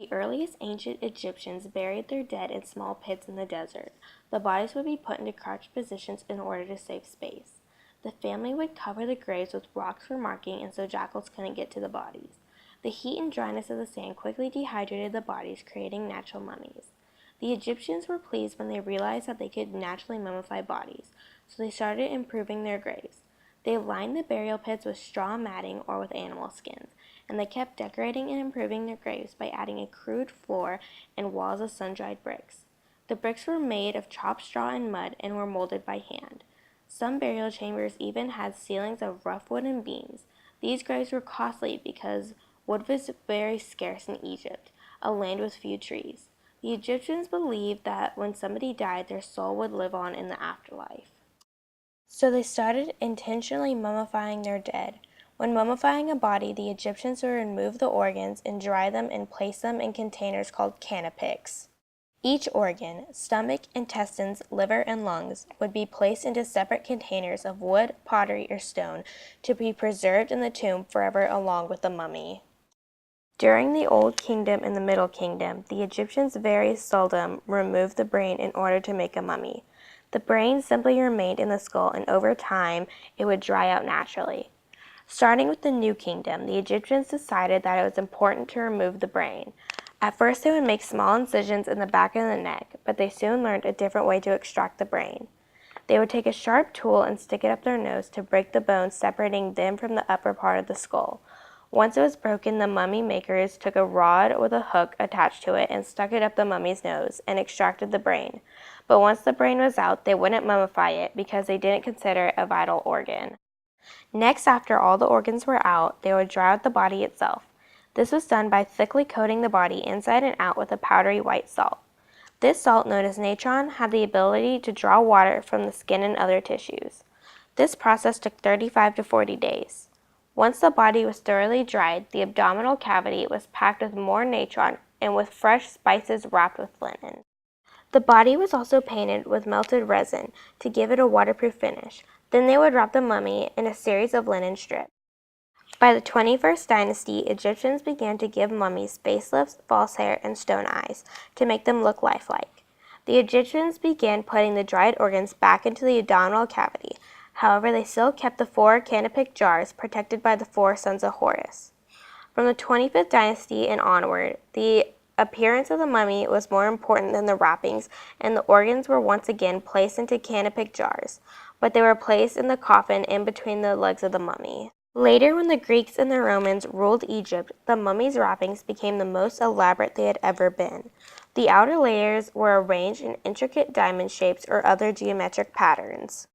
The earliest ancient Egyptians buried their dead in small pits in the desert. The bodies would be put into crouched positions in order to save space. The family would cover the graves with rocks for marking and so jackals couldn't get to the bodies. The heat and dryness of the sand quickly dehydrated the bodies, creating natural mummies. The Egyptians were pleased when they realized that they could naturally mummify bodies, so they started improving their graves. They lined the burial pits with straw matting or with animal skins, and they kept decorating and improving their graves by adding a crude floor and walls of sun-dried bricks. The bricks were made of chopped straw and mud and were molded by hand. Some burial chambers even had ceilings of rough wooden beams. These graves were costly because wood was very scarce in Egypt, a land with few trees. The Egyptians believed that when somebody died, their soul would live on in the afterlife. So they started intentionally mummifying their dead. When mummifying a body, the Egyptians would remove the organs and dry them and place them in containers called canopics. Each organ, stomach, intestines, liver, and lungs, would be placed into separate containers of wood, pottery, or stone to be preserved in the tomb forever along with the mummy. During the Old Kingdom and the Middle Kingdom, the Egyptians very seldom removed the brain in order to make a mummy. The brain simply remained in the skull, and over time, it would dry out naturally. Starting with the New Kingdom, the Egyptians decided that it was important to remove the brain. At first, they would make small incisions in the back of the neck, but they soon learned a different way to extract the brain. They would take a sharp tool and stick it up their nose to break the bones separating them from the upper part of the skull. Once it was broken, the mummy makers took a rod with a hook attached to it and stuck it up the mummy's nose and extracted the brain. But once the brain was out, they wouldn't mummify it because they didn't consider it a vital organ. Next, after all the organs were out, they would dry out the body itself. This was done by thickly coating the body inside and out with a powdery white salt. This salt, known as natron, had the ability to draw water from the skin and other tissues. This process took 35 to 40 days. Once the body was thoroughly dried, the abdominal cavity was packed with more natron and with fresh spices wrapped with linen. The body was also painted with melted resin to give it a waterproof finish. Then they would wrap the mummy in a series of linen strips. By the 21st dynasty, Egyptians began to give mummies facelifts, false hair, and stone eyes to make them look lifelike. The Egyptians began putting the dried organs back into the abdominal cavity. However, they still kept the 4 canopic jars protected by the 4 sons of Horus. From the 25th dynasty and onward, the appearance of the mummy was more important than the wrappings, and the organs were once again placed into canopic jars, but they were placed in the coffin in between the legs of the mummy. Later, when the Greeks and the Romans ruled Egypt, the mummy's wrappings became the most elaborate they had ever been. The outer layers were arranged in intricate diamond shapes or other geometric patterns.